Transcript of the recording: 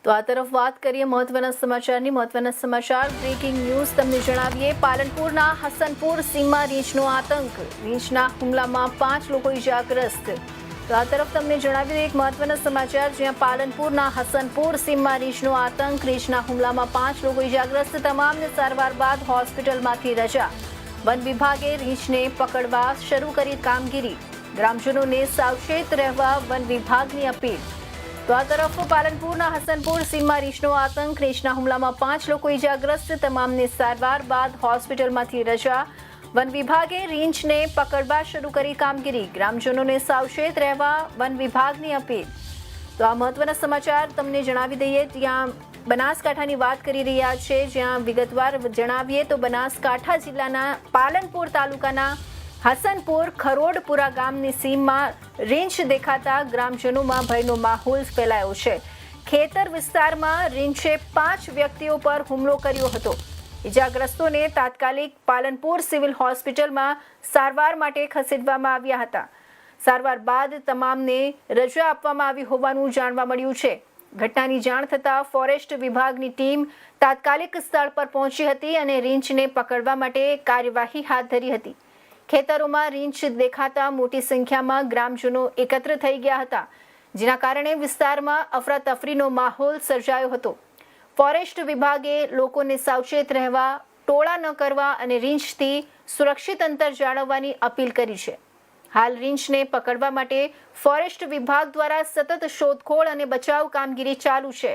તો આ તરફ વાત કરીએ મહત્વના સમાચાર બ્રેકિંગ ન્યૂઝ તમને જણાવીએ પાલનપુરના હસનપુર સીમમાં રીંછનો આતંક રીંછના હુમલામાં 5 લોકો ઇજાગ્રસ્ત તો આ તરફ તમને જણાવી દઈએ એક મહત્વના સમાચાર જ્યાં પાલનપુરના હસનપુર સીમમાં રીંછનો આતંક રીંછના હુમલામાં 5 લોકો ઇજાગ્રસ્ત તમામને સારવાર બાદ હોસ્પિટલમાંથી રજા વન વિભાગે રીંછને પકડવા શરૂ કરી કામગીરી ગ્રામજનોને સાવચેત રહેવા વન વિભાગની અપીલ તો આ તરફ પાલનપુરના હસનપુર સીમમાં રીંછનો આતંક રીંછના હુમલામાં 5 લોકો ઇજાગ્રસ્ત તમામને સારવાર બાદ હોસ્પિટલમાંથી રજા વન વિભાગે રીંછને પકડવા શરૂ કરી કામગીરી ગ્રામજનોને સાવચેત રહેવા વન વિભાગની અપીલ તો આ મહત્વના સમાચાર તમને જણાવી દઈએ ત્યાં બનાસકાંઠાની વાત કરી રહ્યા છે જ્યાં વિગતવાર જણાવીએ તો બનાસકાંઠા જિલ્લાના પાલનપુર તાલુકાના હસનપુર ખરોડપુરા ગામની સીમમાં રીંછ દેખાતા ગ્રામજનોમાં ભયનો માહોલ ફેલાયો છે ખેતર વિસ્તારમાં રીંછે 5 વ્યક્તિઓ પર હુમલો કર્યો હતો ઇજાગ્રસ્તોને તાત્કાલિક પાલનપુર સિવિલ હોસ્પિટલમાં સારવાર માટે ખસેડવામાં આવ્યા હતા સારવાર બાદ તમામને રજા આપવામાં આવી હોવાનું જાણવા મળ્યું છે ઘટનાની જાણ થતાં ફોરેસ્ટ વિભાગની ટીમ તાત્કાલિક સ્થળ પર પહોંચી હતી અને રીંછને પકડવા માટે કાર્યવાહી હાથ ધરી હતી ખેતરોમાં રીંછ દેખાતા મોટી સંખ્યામાં ગ્રામજનો એકત્ર થઈ ગયા હતા જેના કારણે વિસ્તારમાં અફરાતફરીનો માહોલ સર્જાયો હતો ફોરેસ્ટ વિભાગે લોકોને સાવચેત રહેવા ટોળા ન કરવા અને રીંછથી સુરક્ષિત અંતર જાળવવાની અપીલ કરી છે હાલ રીંછને પકડવા માટે ફોરેસ્ટ વિભાગ દ્વારા સતત શોધખોળ અને બચાવ કામગીરી ચાલુ છે